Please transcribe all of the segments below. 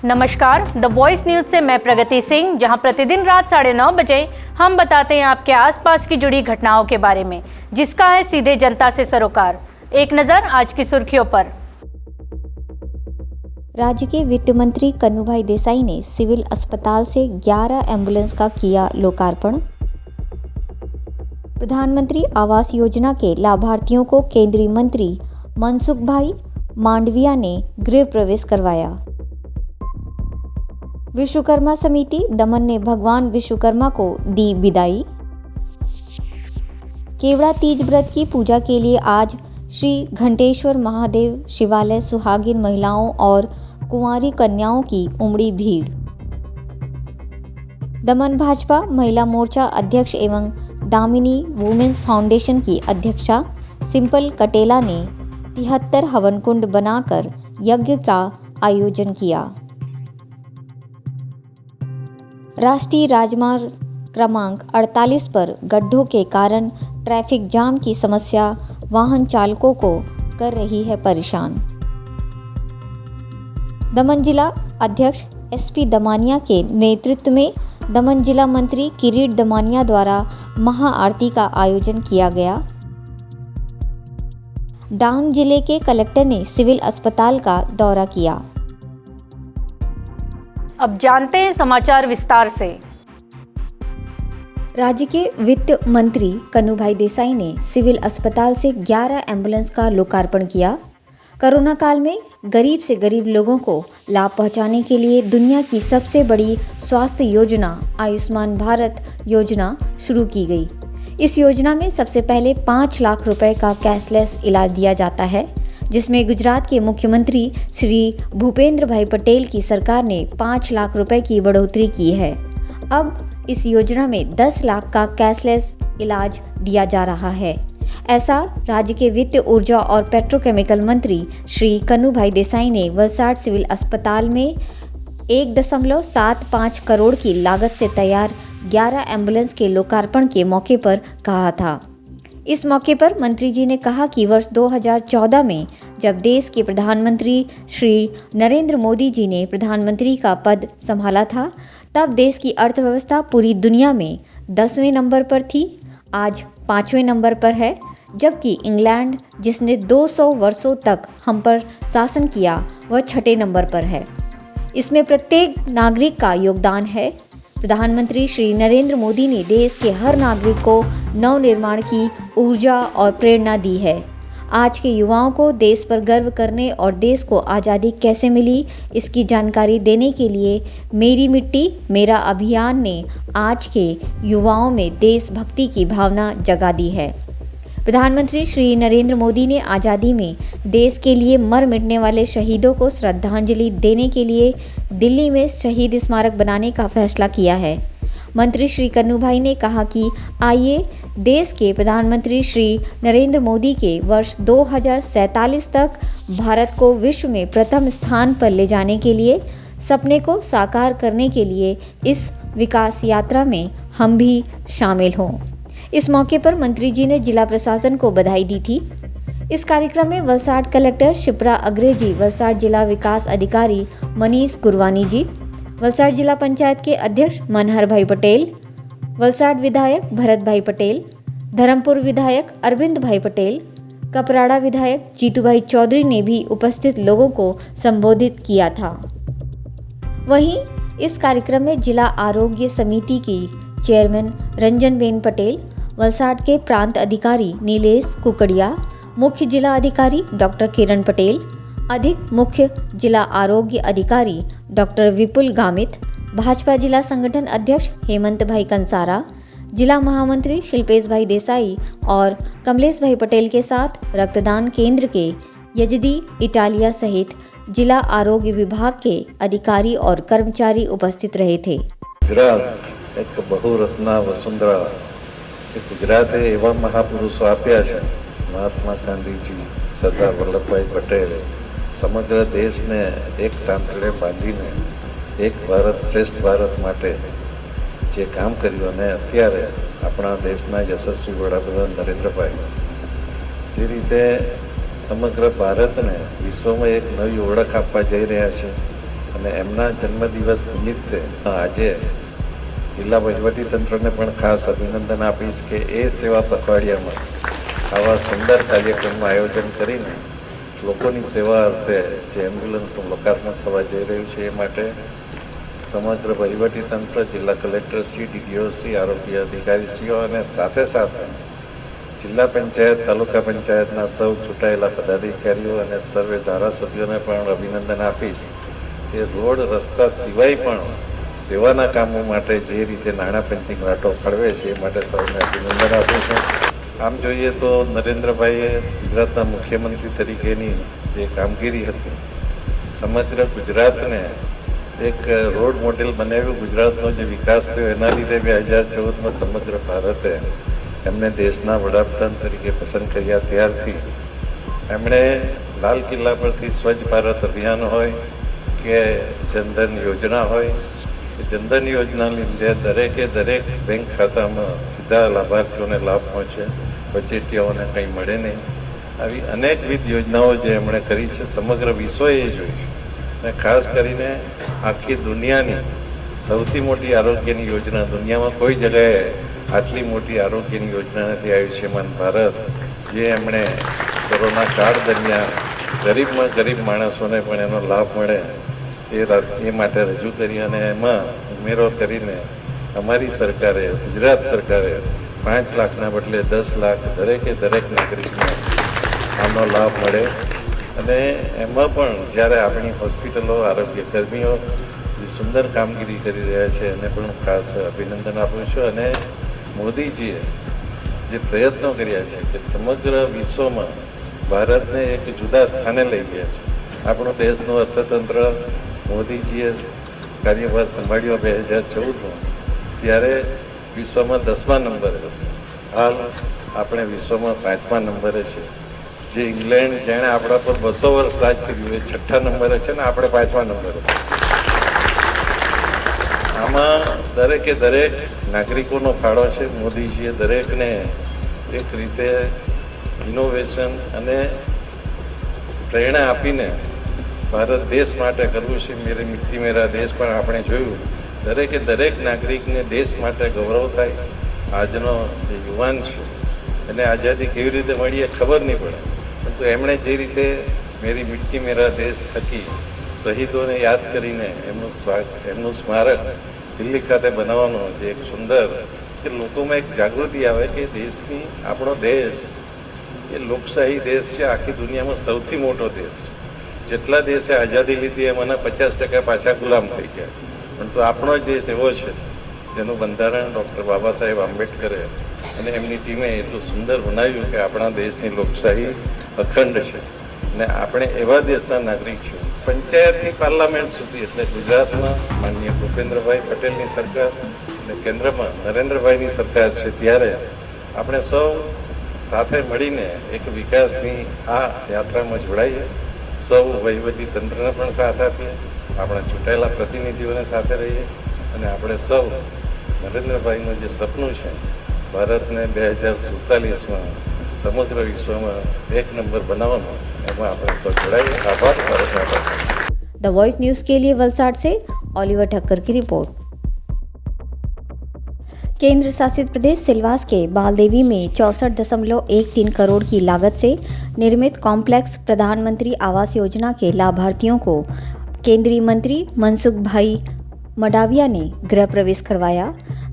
नमस्कार, the voice news से मैं प्रगति सिंह, जहां प्रतिदिन रात 9:30 बजे हम बताते हैं आपके आसपास की जुड़ी घटनाओं के बारे में, जिसका है सीधे जनता से सरोकार। एक नजर आज की सुर्खियों पर। राज्य के वित्त मंत्री कन्नूभाई देसाई ने सिविल अस्पताल से 11 एम्बुलेंस का किया लोकार्पण। प्रधानमंत्री आवास योजना के लाभार्थियों को केंद्रीय मंत्री मनसुख भाई मांडविया ने गृह प्रवेश करवाया। विश्वकर्मा समिति दमन ने भगवान विश्वकर्मा को दी विदाई। केवड़ा तीज व्रत की पूजा के लिए आज श्री घंटेश्वर महादेव शिवालय सुहागिन महिलाओं और कुंवारी कन्याओं की उमड़ी भीड़। दमन भाजपा महिला मोर्चा अध्यक्ष एवं दामिनी वुमेन्स फाउंडेशन की अध्यक्षा सिंपल कटेला ने 73 हवन कुंड बनाकर यज्ञ का आयोजन किया। राष्ट्रीय राजमार्ग क्रमांक 48 पर गड्ढों के कारण ट्रैफिक जाम की समस्या वाहन चालकों को कर रही है परेशान। दमन जिला अध्यक्ष एसपी दमानिया के नेतृत्व में दमन जिला मंत्री किरीट दमानिया द्वारा महाआरती का आयोजन किया गया। डांग जिले के कलेक्टर ने सिविल अस्पताल का दौरा किया। अब जानते हैं समाचार विस्तार से। राज्य के वित्त मंत्री कन्नूभाई देसाई ने सिविल अस्पताल से 11 एम्बुलेंस का लोकार्पण किया। कोरोना काल में गरीब से गरीब लोगों को लाभ पहुंचाने के लिए दुनिया की सबसे बड़ी स्वास्थ्य योजना आयुष्मान भारत योजना शुरू की गई। इस योजना में सबसे पहले 5 लाख रुपए का कैशलेस इलाज दिया जाता है, जिसमें गुजरात के मुख्यमंत्री श्री भूपेंद्र भाई पटेल की सरकार ने 5 लाख रुपए की बढ़ोतरी की है। अब इस योजना में 10 लाख का कैशलेस इलाज दिया जा रहा है। ऐसा राज्य के वित्त, ऊर्जा और पेट्रोकेमिकल मंत्री श्री कन्नूभाई देसाई ने वलसाड सिविल अस्पताल में 1.75 करोड़ की लागत से तैयार 11 एम्बुलेंस के लोकार्पण के मौके पर कहा था। इस मौके पर मंत्री जी ने कहा कि वर्ष 2014 में जब देश के प्रधानमंत्री श्री नरेंद्र मोदी जी ने प्रधानमंत्री का पद संभाला था, तब देश की अर्थव्यवस्था पूरी दुनिया में 10वें नंबर पर थी, आज 5वें नंबर पर है, जबकि इंग्लैंड जिसने 200 वर्षों तक हम पर शासन किया वह 6ठे नंबर पर है। इसमें प्रत्येक नागरिक का योगदान है। प्रधानमंत्री श्री नरेंद्र मोदी ने देश के हर नागरिक को नवनिर्माण की ऊर्जा और प्रेरणा दी है। आज के युवाओं को देश पर गर्व करने और देश को आज़ादी कैसे मिली इसकी जानकारी देने के लिए मेरी मिट्टी मेरा अभियान ने आज के युवाओं में देशभक्ति की भावना जगा दी है। प्रधानमंत्री श्री नरेंद्र मोदी ने आज़ादी में देश के लिए मर मिटने वाले शहीदों को श्रद्धांजलि देने के लिए दिल्ली में शहीद स्मारक बनाने का फैसला किया है। मंत्री श्री कन्नूभाई ने कहा कि आइए देश के प्रधानमंत्री श्री नरेंद्र मोदी के वर्ष 2047 तक भारत को विश्व में प्रथम स्थान पर ले जाने के लिए सपने को साकार करने के लिए इस विकास यात्रा में हम भी शामिल हों। इस मौके पर मंत्री जी ने जिला प्रशासन को बधाई दी थी। इस कार्यक्रम में वलसाड कलेक्टर शिप्रा अग्रेजी, वलसाड जिला विकास अधिकारी मनीष गुरवानी जी, वलसाड जिला पंचायत के अध्यक्ष मनहर भाई पटेल, वलसाड विधायक भरत भाई पटेल, धर्मपुर विधायक अरविंद भाई पटेल, कपराड़ा विधायक जीतू भाई चौधरी ने भी उपस्थित लोगों को संबोधित किया था। वहीं इस कार्यक्रम में जिला आरोग्य समिति की चेयरमैन रंजन बेन पटेल, वलसाड के प्रांत अधिकारी नीलेश कुकड़िया, मुख्य जिला अधिकारी डॉक्टर किरण पटेल, अधिक मुख्य जिला आरोग्य अधिकारी डॉक्टर विपुल गामित, भाजपा जिला संगठन अध्यक्ष हेमंत भाई कंसारा, जिला महामंत्री शिल्पेश भाई देसाई और कमलेश भाई पटेल के साथ रक्तदान केंद्र के यजदी इटालिया सहित जिला आरोग्य विभाग के अधिकारी और कर्मचारी उपस्थित रहे थे। गुजरात एक बहुरत्ना वसुंधरा गुजराते एवं महापुरुषो आप्या है, महात्मा गांधीजी, सरदार वल्लभभाई पटेल, समग्र देश ने एक तांतड़े बांधीने एक भारत श्रेष्ठ भारत माटे जे काम कर्યું અને અત્યારે આપણા દેશના યશસ્વી વડાપ્રધાન નરેન્દ્રભાઈ જે રીતે સમગ્ર ભારતને વિશ્વમાં એક નવી ઓળખ આપવા જઈ રહ્યા છે અને એમના જન્મદિવસ નિમિત્તે આજે જિલ્લા વહીવટીતંત્રને પણ ખાસ અભિનંદન આપીશ કે એ સેવા પખવાડિયામાં આવા સુંદર કાર્યક્રમનું આયોજન કરીને લોકોની સેવા અર્થે જે એમ્બ્યુલન્સનું લોકાર્પણ થવા જઈ રહ્યું છે એ માટે સમગ્ર વહીવટીતંત્ર, જિલ્લા કલેક્ટરશ્રી, ડીડીઓશ્રી, આરોગ્ય અધિકારીશ્રીઓ અને સાથે સાથે જિલ્લા પંચાયત, તાલુકા પંચાયતના સૌ ચૂંટાયેલા પદાધિકારીઓ અને સર્વે ધારાસભ્યોને પણ અભિનંદન આપીશ કે રોડ રસ્તા સિવાય પણ સેવાના કામો માટે જે રીતે નાણાપંચની ગ્રાંટો ફાળવે છે એ માટે સૌને અભિનંદન આપું છું. આમ જોઈએ તો નરેન્દ્રભાઈએ ગુજરાતના મુખ્યમંત્રી તરીકેની જે કામગીરી હતી, સમગ્ર ગુજરાતને એક રોડ મોડેલ બનાવ્યું. ગુજરાતનો જે વિકાસ થયો એના લીધે 2014માં સમગ્ર ભારતે એમને દેશના વડાપ્રધાન તરીકે પસંદ કર્યા. ત્યારથી એમણે લાલ કિલ્લા પરથી સ્વચ્છ ભારત અભિયાન હોય કે જનધન યોજના હોય, જનધન યોજના લીધે દરેક બેંક ખાતામાં સીધા લાભાર્થીઓને લાભ પહોંચે, વચેટિયાઓને કંઈ મળે નહીં. આવી અનેકવિધ યોજનાઓ જે એમણે કરી છે સમગ્ર વિશ્વએ જોઈ. અને ખાસ કરીને આખી દુનિયાની સૌથી મોટી આરોગ્યની યોજના, દુનિયામાં કોઈ જગ્યાએ આટલી મોટી આરોગ્યની યોજના નથી, આયુષ્યમાન ભારત, જે એમણે કોરોના કાળ દરમિયાન ગરીબમાં ગરીબ માણસોને પણ એનો લાભ મળે એ માટે રજૂ કરી. અને એમાં ઉમેરો કરીને અમારી સરકારે, ગુજરાત સરકારે 5 લાખના બદલે 10 લાખ દરેક નાગરિકને આનો લાભ મળે. અને એમાં પણ જ્યારે આપણી હોસ્પિટલો, આરોગ્ય કર્મીઓ જે સુંદર કામગીરી કરી રહ્યા છે એને પણ ખાસ અભિનંદન આપું છું. અને મોદીજીએ જે પ્રયત્નો કર્યા છે કે સમગ્ર વિશ્વમાં ભારતને એક જુદા સ્થાને લઈ ગયા છે. આપણો દેશનું અર્થતંત્ર મોદીજીએ કાર્યભાર સંભાળ્યો 2014માં, ત્યારે વિશ્વમાં 10મા નંબરે હતું. હાલ આપણે વિશ્વમાં 5મા નંબરે છે. જે ઇંગ્લેન્ડ, જેણે આપણા પર 200 વર્ષ રાજ કર્યું, એ 6ઠ્ઠા નંબરે છે ને આપણે 5મા નંબરે. આમાં દરેક નાગરિકોનો ફાળો છે. મોદીજીએ દરેકને એક રીતે ઇનોવેશન અને પ્રેરણા આપીને ભારત દેશ માટે કરવું છે. મેરી મિટ્ટી મેરા દેશ પણ આપણે જોયું. દરેક નાગરિકને દેશ માટે ગૌરવ થાય. આજનો જે યુવાન છે એને આઝાદી કેવી રીતે મળી એ ખબર નહીં પડે, પરંતુ એમણે જે રીતે મેરી મિટ્ટી મેરા દેશ થકી શહીદોને યાદ કરીને એમનું સ્મારક દિલ્હી ખાતે બનાવવાનો જે એક સુંદર, કે લોકોમાં એક જાગૃતિ આવે કે દેશની, આપણો દેશ એ લોકશાહી દેશ છે, આખી દુનિયામાં સૌથી મોટો દેશ. જેટલા દેશે આઝાદી લીધી એમાંના 50% પાછા ગુલામ થઈ ગયા, પરંતુ આપણો જ દેશ એવો છે જેનું બંધારણ ડૉક્ટર બાબા સાહેબ આંબેડકરે અને એમની ટીમે એટલું સુંદર બનાવ્યું કે આપણા દેશની લોકશાહી અખંડ છે. અને આપણે એવા દેશના નાગરિક છું. પંચાયતથી પાર્લામેન્ટ સુધી, એટલે ગુજરાતમાં માનનીય ભૂપેન્દ્રભાઈ પટેલની સરકાર અને કેન્દ્રમાં નરેન્દ્રભાઈની સરકાર છે, ત્યારે આપણે સૌ સાથે મળીને એક વિકાસની આ યાત્રામાં જોડાઈએ. સૌ વહીવટી તંત્રને પણ સાથ આપીએ, આપણા ચૂંટાયેલા પ્રતિનિધિઓને સાથે રહીએ અને આપણે સૌ નરેન્દ્રભાઈનું જે સપનું છે ભારતને 2047માં સમગ્ર વિશ્વમાં 1 નંબર બનાવવાનો, એમાં આપણે સૌ જોડાઈએ. આભાર. ભારત માતા. द वॉइस न्यूज़ के लिए वलसाड से ऑलिवर ठक्कर की रिपोर्ट। केंद्र शासित प्रदेश सिलवास के बालदेवी में 64.13 करोड़ की लागत से निर्मित कॉम्प्लेक्स प्रधानमंत्री आवास योजना के लाभार्थियों को केंद्रीय मंत्री मनसुख भाई मंडाविया ने गृह प्रवेश करवाया।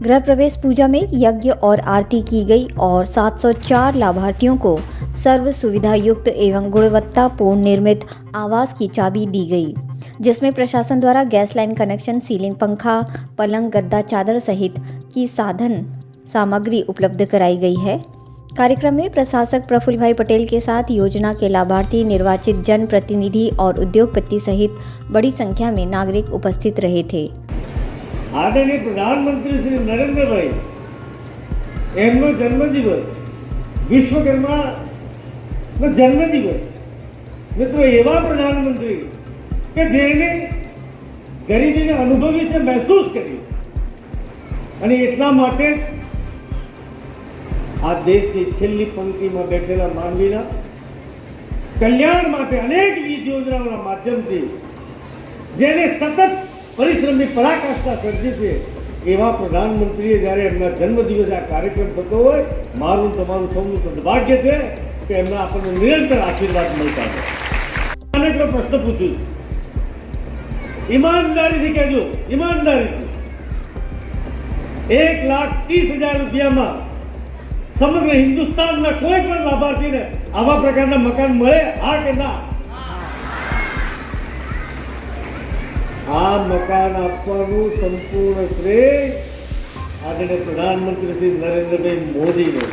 गृह प्रवेश पूजा में यज्ञ और आरती की गई और 704 लाभार्थियों को सर्व सुविधा युक्त एवं गुणवत्तापूर्ण निर्मित आवास की चाबी दी गई, जिसमें प्रशासन द्वारा गैस लाइन कनेक्शन, सीलिंग पंखा, पलंग, गद्दा, चादर सहित की साधन सामग्री उपलब्ध कराई गई है। कार्यक्रम में प्रशासक प्रफुल्ल भाई पटेल के साथ योजना के लाभार्थी, निर्वाचित जनप्रतिनिधि और उद्योगपति सहित बड़ी संख्या में नागरिक उपस्थित रहे थे। आदरणीय प्रधानमंत्री श्री नरेंद्रभाई एमनो जन्मदिवस विश्वकर्माનો જન્મદિવસ. મિત્રો, એવા પ્રધાનમંત્રી કે જેણે ગરીબીને અનુભવી છે, મહેસૂસ કરી, અને એટલા માટે આ દેશની છેલ્લી પંક્તિમાં બેઠેલા માનવીના કલ્યાણ માટે અનેકવિધ યોજનાઓના માધ્યમથી જેને સતત પરિશ્રમની પરાકાષ્ઠા સર્જી છે એવા પ્રધાનમંત્રીએ જ્યારે એમના જન્મદિવસે આ કાર્યક્રમ થતો હોય, મારું તમારું સૌનું સદભાગ્ય છે કે એમના આપણને નિરંતર આશીર્વાદ મળતા હોય. અનેક પ્રશ્ન પૂછું, ઈમાનદારીથી કહેજો, ઈમાનદારીથી 1,30,000 રૂપિયામાં સમગ્ર હિન્દુસ્તાનના કોઈ પણ લાભાર્થીને આવા પ્રકારના મકાન મળે? હા કે ના? આ મકાન આપવાનું સંપૂર્ણ શ્રેય આદરણીય પ્રધાનમંત્રી શ્રી નરેન્દ્રભાઈ મોદીને.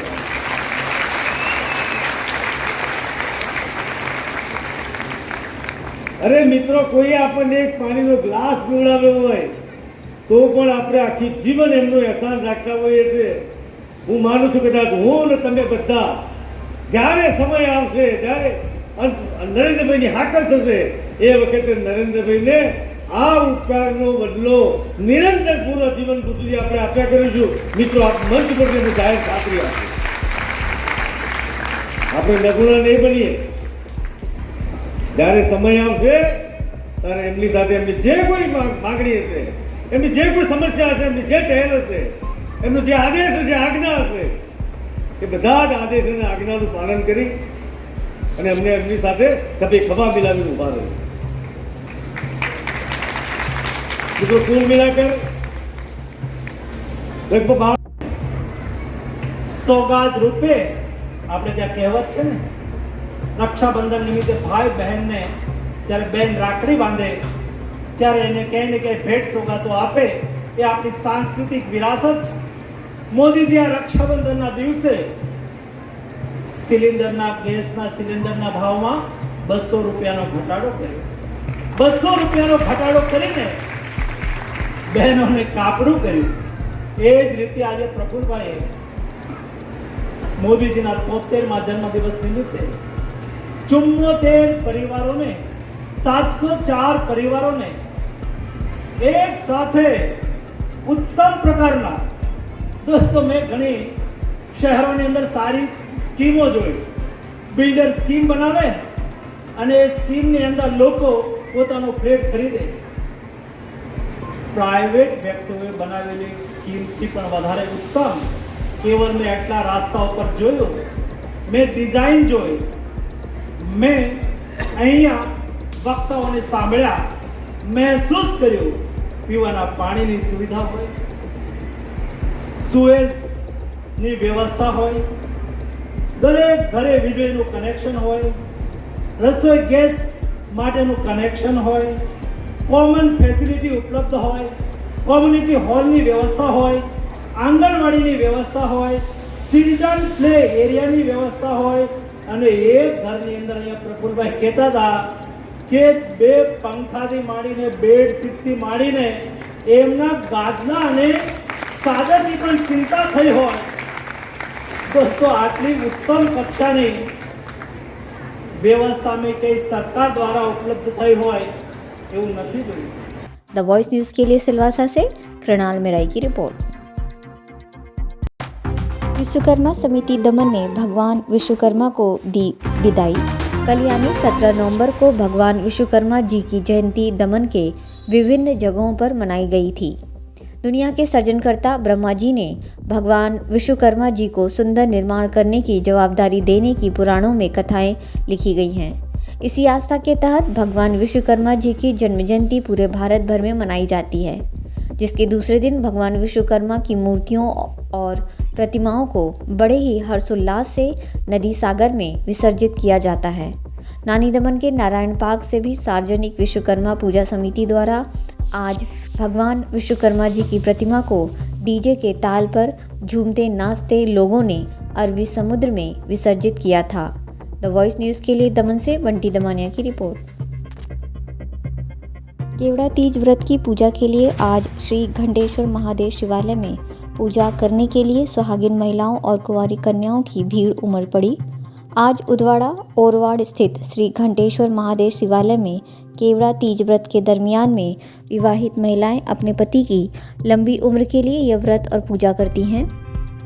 અરે મિત્રો, કોઈ આપણને એક પાણીનો ગ્લાસ પીવડાવ્યો હોય તો પણ આપણે આખી જીવન એમનો અહેસાન રાખતા હોઈએ છીએ. હું માનું છું કદાચ હું ને તમે બધા જ્યારે સમય આવશે, જ્યારે નરેન્દ્રભાઈની હાકલ થશે, એ વખતે નરેન્દ્રભાઈને આ ઉપકારનો બદલો નિરંતર પૂરો જીવન સુધી આપણે આપ્યા કરીશું. મિત્રો, આપ મંચ પર તેની જાહેર ખાતરી આપો. આપણે નગુણા નહીં બનીએ. જ્યારે સમય આવશે ત્યારે એમની સાથે એમની જે કોઈ માગણી હશે, એમની જે કોઈ સમસ્યા હશે, એમની જે પહેલ હશે, એમનો જે આદેશ હશે, આજ્ઞા હશે, એ બધા જ આદેશ અને આજ્ઞાનું પાલન કરી અને એમને એમની સાથે ખભે ખભા મિલાવીને ઉભા રહે. મિત્રો, કુલ મિલાકર લગભગ સોગાદ રૂપે આપણે ત્યાં કહેવત છે ને, રક્ષાબંધન નિમિત્તે ભાઈ બહેનને જ્યારે બહેન રાખડી બાંધે ત્યારે એને કહે ને કે ભેટ સોગાતો આપે, એ આપણી સાંસ્કૃતિક વિરાસત છે. મોદીજી આ રક્ષાબંધનના દિવસે ગેસના સિલિન્ડરના ભાવમાં 200 રૂપિયાનો ઘટાડો કર્યો. 200 રૂપિયાનો ઘટાડો કરીને બહેનોને કાપડું કર્યું. એ જ રીતે આજે પ્રફુલભાઈએ મોદીજીના 73મા જન્મદિવસ નિમિત્તે 74 પરિવારોને, 704 પરિવારોને એક સાથે ઉત્તમ પ્રકારના, દોસ્તો મેં ઘણી શહેરોની અંદર સારી સ્કીમો જોઈ છે. બિલ્ડર સ્કીમ બનાવે અને એ સ્કીમની અંદર લોકો પોતાનો ફ્લેટ ખરીદે. પ્રાઇવેટ વ્યક્તિઓએ બનાવેલી સ્કીમથી પણ વધારે ઉત્તમ કેવળ મેં આટલા રાસ્તા ઉપર જોયું, મેં ડિઝાઇન જોઈ, મેં અહીંયા વક્તાઓને સાંભળ્યા, મહેસૂસ કર્યું. પીવાના પાણીની સુવિધા હોય, સુએઝની વ્યવસ્થા હોય, દરેક ઘરે વીજળીનું કનેક્શન હોય, રસોઈ ગેસ માટેનું કનેક્શન હોય, કોમન ફેસિલિટી ઉપલબ્ધ હોય, કોમ્યુનિટી હોલની વ્યવસ્થા હોય, આંગણવાડીની વ્યવસ્થા હોય, ચિલ્ડ્રન પ્લે એરિયાની વ્યવસ્થા હોય. અને એક ઘરની અંદર અહીંયા પ્રફુલભાઈ કહેતા હતા કે 2 પંખાથી માંડીને બેડશીટથી માંડીને એમના ગાદલા અને ચાદરની પણ ચિંતા થઈ હોય. દોસ્તો, આટલી ઉત્તમ કક્ષાની વ્યવસ્થા મેં કઈ સરકાર દ્વારા ઉપલબ્ધ થઈ હોય એવું નથી જોયું. द वॉइस न्यूज़ के लिए सिलवासा से कृणाल मिराई की रिपोर्ट। विश्वकर्मा समिति दमन ने भगवान विश्वकर्मा को दी विदाई। कल यानी 17 नवंबर को भगवान विश्वकर्मा जी की जयंती दमन के विभिन्न जगहों पर मनाई गई थी। दुनिया के सृजनकर्ता ब्रह्मा जी ने भगवान विश्वकर्मा जी को सुंदर निर्माण करने की जवाबदारी देने की पुराणों में कथाएं लिखी गई हैं। इसी आस्था के तहत भगवान विश्वकर्मा जी की जन्म जयंती पूरे भारत भर में मनाई जाती है, जिसके दूसरे दिन भगवान विश्वकर्मा की मूर्तियों और प्रतिमाओं को बड़े ही हर्षोल्लास से नदी सागर में विसर्जित किया जाता है। नानी दमन के नारायण पार्क से भी सार्वजनिक विश्वकर्मा पूजा समिति द्वारा आज भगवान विश्वकर्मा जी की प्रतिमा को डीजे के ताल पर झूमते नाचते लोगों ने अरबी समुद्र में विसर्जित किया था। द वॉइस न्यूज़ के लिए दमन से बंटी दमानिया की रिपोर्ट। केवड़ा तीज व्रत की पूजा के लिए आज श्री घंटेश्वर महादेव शिवालय में पूजा करने के लिए सुहागिन महिलाओं और कुंवारी कन्याओं की भीड़ उमड़ पड़ी। आज उदवाड़ा ओरवाड़ स्थित श्री घंटेश्वर महादेव शिवालय में केवड़ा तीज व्रत के दरमियान में विवाहित महिलाएं अपने पति की लंबी उम्र के लिए यह व्रत और पूजा करती हैं।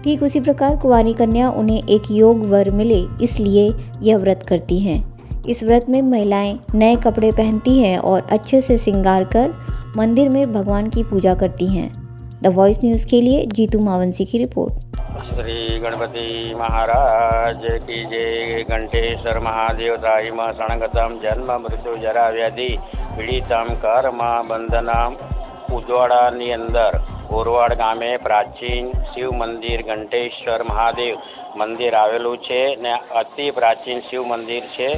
ठीक उसी प्रकार कुंवारी कन्या उन्हें एक योग वर मिले इसलिए यह व्रत करती हैं। इस व्रत में महिलाएं नए कपड़े पहनती हैं और अच्छे से श्रृंगार कर मंदिर में भगवान की पूजा करती हैं। द वॉइस न्यूज़ के लिए जीतू मावंसी की रिपोर्ट। श्री गणपति महाराज की जय। घंटेश्वर महादेव ताईम सणगतम जन्म मृत्यु जरा व्याधि पीड़ितम कर्म બંધનમ ઉદવાડાની અંદર ઓરવાડ ગામે પ્રાચીન શિવ મંદિર ઘંટેશ્વર મહાદેવ મંદિર આવેલું છે ને અતિ પ્રાચીન શિવ મંદિર છે।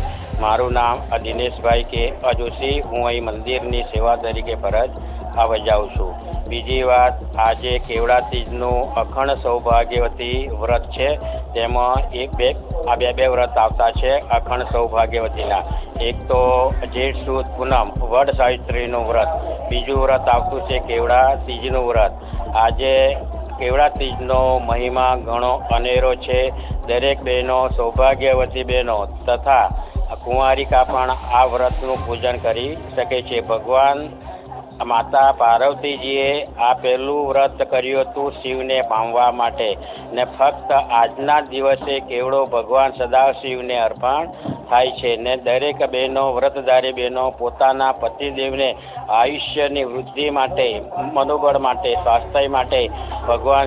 મારું નામ દિનેશભાઈ કે અજોશી, હું અહીં મંદિરની સેવા તરીકે ફરજ બજાવું છું। બીજી વાત, આજે કેવડા તીજનું અખંડ સૌભાગ્યવતી વ્રત છે, તેમાં બે વ્રત આવતા છે અખંડ સૌભાગ્યવતીના। એક તો જેઠ સુદ પૂનમ વડ સાવિત્રીનું વ્રત, બીજું વ્રત આવતું છે કેવડા તીજનું વ્રત। આજે કેવડા તીજનો મહિમા ઘણો અનેરો છે। દરેક બહેનો, સૌભાગ્યવતી બહેનો તથા કુંવારિકા પણ આ વ્રતનું પૂજન કરી શકે છે। ભગવાન માતા પાર્વતીજીએ આ પહેલું વ્રત કર્યું હતું શિવને પામવા માટે ને ફક્ત આજના દિવસે કેવડો ભગવાન સદાશિવને અર્પણ થાય છે ને દરેક બહેનો, વ્રતધારી બહેનો પોતાના પતિદેવને આયુષ્યની વૃદ્ધિ માટે, મનોબળ માટે, સ્વાસ્થ્ય માટે ભગવાન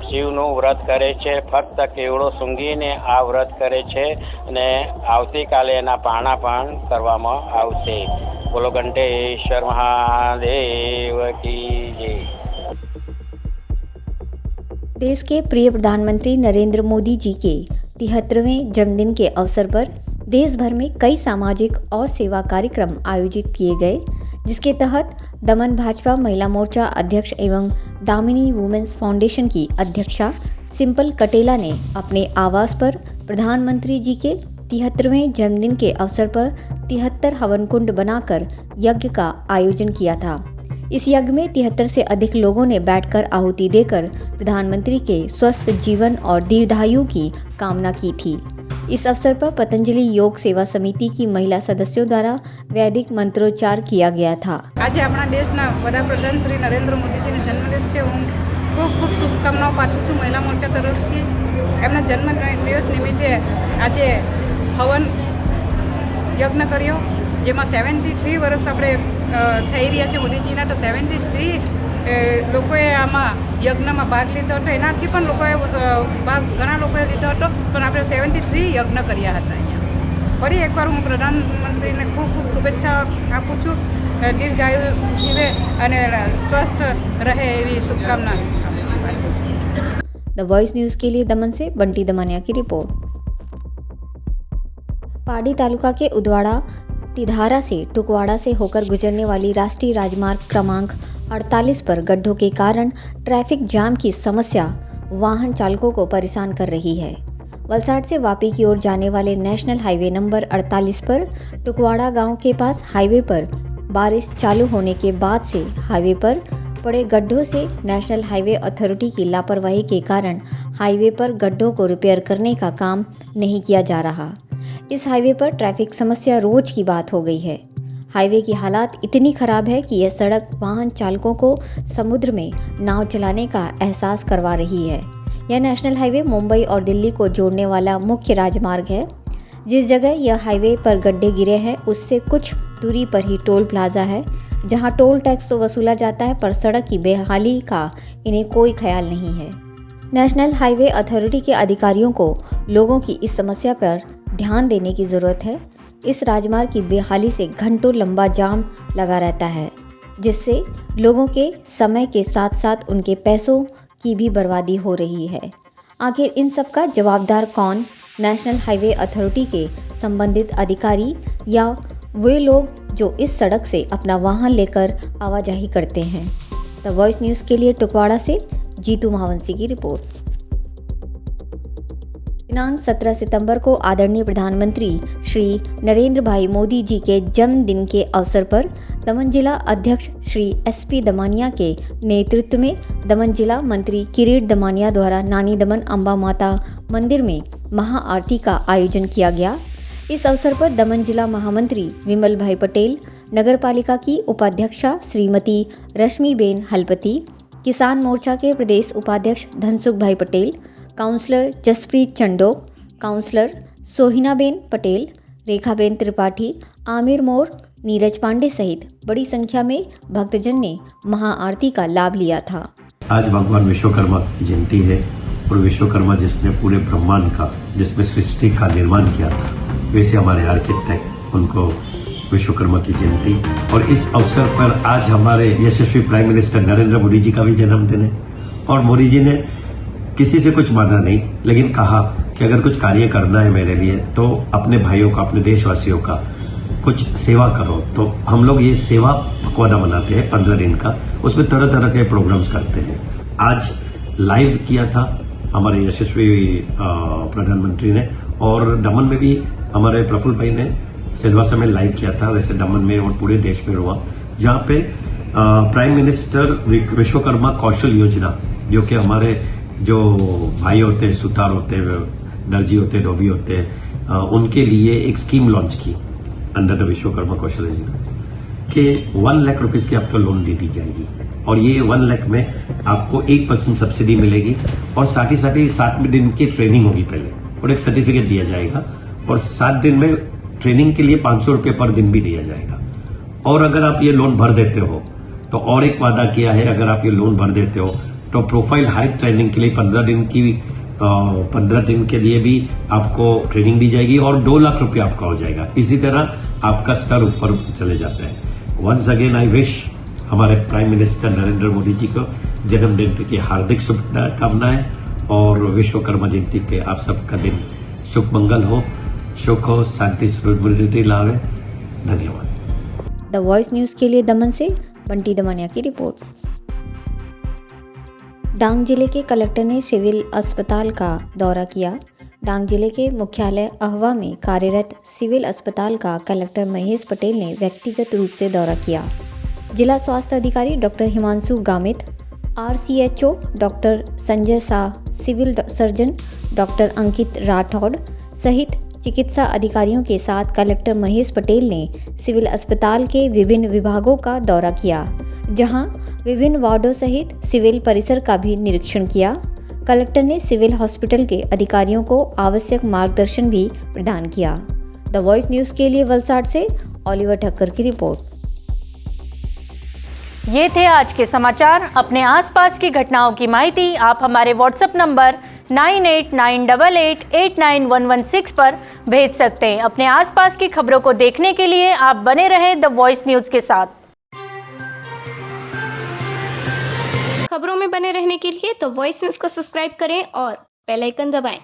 શિવનું વ્રત કરે છે। ફક્ત કેવડો સૂંઘીને આ વ્રત કરે છે અને આવતીકાલે એના પારણા પણ કરવામાં આવશે। बोलो घंटेश्वर महादेव की जय। देश के प्रिय प्रधानमंत्री नरेंद्र मोदी जी के 73वें जन्मदिन के अवसर पर देश भर में कई सामाजिक और सेवा कार्यक्रम आयोजित किए गए, जिसके तहत दमन भाजपा महिला मोर्चा अध्यक्ष एवं दामिनी वुमेन्स फाउंडेशन की अध्यक्षा सिंपल कटेला ने अपने आवास पर प्रधानमंत्री जी के 73वें जन्मदिन के अवसर पर 73 हवन कुंड बनाकर यज्ञ का आयोजन किया था। इस यज्ञ में 73 से अधिक लोगों ने बैठकर आहुति देकर प्रधानमंत्री के स्वस्थ जीवन और दीर्घायु की कामना की थी। इस अवसर पर पतंजलि योग सेवा समिति की महिला सदस्यों द्वारा वैदिक मंत्रोच्चार किया गया था। आज अपना देशना वडाप्रधान श्री नरेंद्र मोदीजीનો જન્મદિવસ છે। હું ખૂબ શુભકામનાઓ પાઠવું છું महिला मोर्चा તરફથી। એમના જન્મદિવસ નિમિત્તે આજે હવન યજ્ઞ કર્યો, જેમાં 73 વર્ષ આપણે થઈ રહ્યા છે મોદીજીના। તો 73 લોકોએ આમાં યજ્ઞમાં ભાગ લીધો હતો। એનાથી પણ ઘણા લોકોએ લીધો હતો, પણ આપણે 73 યજ્ઞ કર્યા હતા અહીંયા। ફરી એકવાર હું પ્રધાનમંત્રીને ખૂબ શુભેચ્છા આપું છું। દીર્ઘાયુ જીવે અને સ્વસ્થ રહે એવી શુભકામના। द वॉइस न्यूज़ के लिए दमन से बंटी दमानिया की रिपोर्ट। पाडी तालुका के उदवाड़ा तिधारा से टुकवाड़ा से होकर गुजरने वाली राष्ट्रीय राजमार्ग क्रमांक 48 पर गड्ढों के कारण ट्रैफिक जाम की समस्या वाहन चालकों को परेशान कर रही है। वलसाड से वापी की ओर जाने वाले नेशनल हाईवे नंबर 48 पर टुकवाड़ा गांव के पास हाईवे पर बारिश चालू होने के बाद से हाईवे पर पड़े गड्ढों से नेशनल हाईवे अथॉरिटी की लापरवाही के कारण हाईवे पर गड्ढों को रिपेयर करने का काम नहीं किया जा रहा। इस हाईवे पर ट्रैफिक समस्या रोज की बात हो गई है। हाईवे की हालात इतनी खराब है कि यह सड़क वाहन चालकों को समुद्र में नाव चलाने का एहसास करवा रही है। यह नेशनल हाईवे मुंबई और दिल्ली को जोड़ने वाला मुख्य राजमार्ग है। जिस जगह यह हाईवे पर गड्ढे गिरे हैं उससे कुछ दूरी पर ही टोल प्लाजा है, जहां टोल टैक्स तो वसूला जाता है पर सड़क की बेहाली का इन्हें कोई ख्याल नहीं है। नेशनल हाईवे अथॉरिटी के अधिकारियों को लोगों की इस समस्या पर ध्यान देने की ज़रूरत है। इस राजमार्ग की बेहाली से घंटों लंबा जाम लगा रहता है, जिससे लोगों के समय के साथ साथ उनके पैसों की भी बर्बादी हो रही है। आखिर इन सब का जवाबदार कौन? नेशनल हाईवे अथॉरिटी के संबंधित अधिकारी या वे लोग जो इस सड़क से अपना वाहन लेकर आवाजाही करते हैं। द वॉइस न्यूज़ के लिए टुकवाड़ा से जीतू महावंशी की रिपोर्ट। दिनांक 17 सितंबर को आदरणीय प्रधानमंत्री श्री नरेंद्र भाई मोदी जी के जन्मदिन के अवसर पर दमन जिला अध्यक्ष श्री SP दमानिया के नेतृत्व में दमन जिला मंत्री किरीट दमानिया द्वारा नानी दमन अम्बा माता मंदिर में महाआरती का आयोजन किया गया। इस अवसर पर दमन जिला महामंत्री विमल भाई पटेल, नगर पालिका की उपाध्यक्षा श्रीमती रश्मिबेन हलपति, किसान मोर्चा के प्रदेश उपाध्यक्ष धनसुख भाई पटेल, काउंसलर जसप्रीत चंडोक, काउंसलर सोहिनाबेन पटेल, रेखाबेन त्रिपाठी, आमिर मोर, नीरज पांडे सहित बड़ी संख्या में भक्तजन ने महाआरती का लाभ लिया था। आज भगवान विश्वकर्मा की जयंती है और विश्वकर्मा जिसने पूरे ब्रह्मांड का, जिसमें सृष्टि का निर्माण किया था, वैसे हमारे आर्किटेक्ट, उनको विश्वकर्मा की जयंती। और इस अवसर पर आज हमारे यशस्वी प्राइम मिनिस्टर नरेंद्र मोदी जी का भी जन्मदिन है। और मोदी जी ने किसी से कुछ मांगा नहीं, लेकिन कहा कि अगर कुछ कार्य करना है मेरे लिए तो अपने भाइयों का, अपने देशवासियों का कुछ सेवा करो। तो हम लोग ये सेवा पखवाड़ा मनाते हैं 15 दिन का, उसमें तरह तरह के प्रोग्राम्स करते हैं। आज लाइव किया था हमारे यशस्वी प्रधानमंत्री ने, और दमन में भी हमारे प्रफुल्ल भाई ने सिलवासा में लाइव किया था। वैसे दमन में और पूरे देश में हुआ, जहाँ पे प्राइम मिनिस्टर विश्वकर्मा कौशल योजना, जो कि हमारे जो भाई होते हैं, सुतार होते हैं, दर्जी होते हैं, धोबी होते हैं, उनके लिए एक स्कीम लॉन्च की अंडर द विश्वकर्मा कौशल योजना कि 1 लाख रुपीस की आपको लोन दे दी जाएगी। और ये 1 लाख में आपको 1% सब्सिडी मिलेगी, और साथ ही 7 दिन की ट्रेनिंग होगी पहले, और एक सर्टिफिकेट दिया जाएगा, और 7 दिन में ट्रेनिंग के लिए 500 रुपये पर दिन भी दिया जाएगा। और अगर आप ये लोन भर देते हो तो और एक वादा किया है, अगर आप ये लोन भर देते हो तो प्रोफाइल हाइट ट्रेनिंग के लिए 15 दिन के लिए भी आपको ट्रेनिंग दी जाएगी, और 2 लाख रुपये आपका हो जाएगा। इसी तरह आपका स्तर ऊपर चले जाता है। वंस अगेन आई विश हमारे प्राइम मिनिस्टर नरेंद्र मोदी जी को जन्मदिन की हार्दिक शुभकामनाएं, और विश्वकर्मा जयंती पे आप सबका दिन शुभ मंगल हो, सुख हो, शांति समृद्धि लावे। धन्यवाद। द वॉइस न्यूज़ के लिए दमन से बंटी दमनिया की रिपोर्ट। डांग जिले के कलेक्टर ने सिविल अस्पताल का दौरा किया। डांग जिले के मुख्यालय अहवा में कार्यरत सिविल अस्पताल का कलेक्टर महेश पटेल ने व्यक्तिगत रूप से दौरा किया। जिला स्वास्थ्य अधिकारी doctor Himanshu Gamit, RCHO doctor Sanjay Shah, civil surgeon doctor Ankit Rathod सहित चिकित्सा अधिकारियों के साथ कलेक्टर महेश पटेल ने सिविल अस्पताल के विभिन्न विभागों का दौरा किया, जहां विभिन्न वार्डों सहित सिविल परिसर का भी निरीक्षण किया। कलेक्टर ने सिविल हॉस्पिटल के अधिकारियों को आवश्यक मार्गदर्शन भी प्रदान किया। द वॉइस न्यूज़ के लिए वलसाड से ओलिवर ठक्कर की रिपोर्ट। ये थे आज के समाचार। अपने आसपास की घटनाओं की माहिती आप हमारे व्हाट्सएप नंबर 9898889116 पर भेज सकते हैं। अपने आसपास की खबरों को देखने के लिए आप बने रहें द वॉइस न्यूज़ के साथ। खबरों में बने रहने के लिए द वॉइस न्यूज़ को सब्सक्राइब करें और बेल आइकन दबाएं।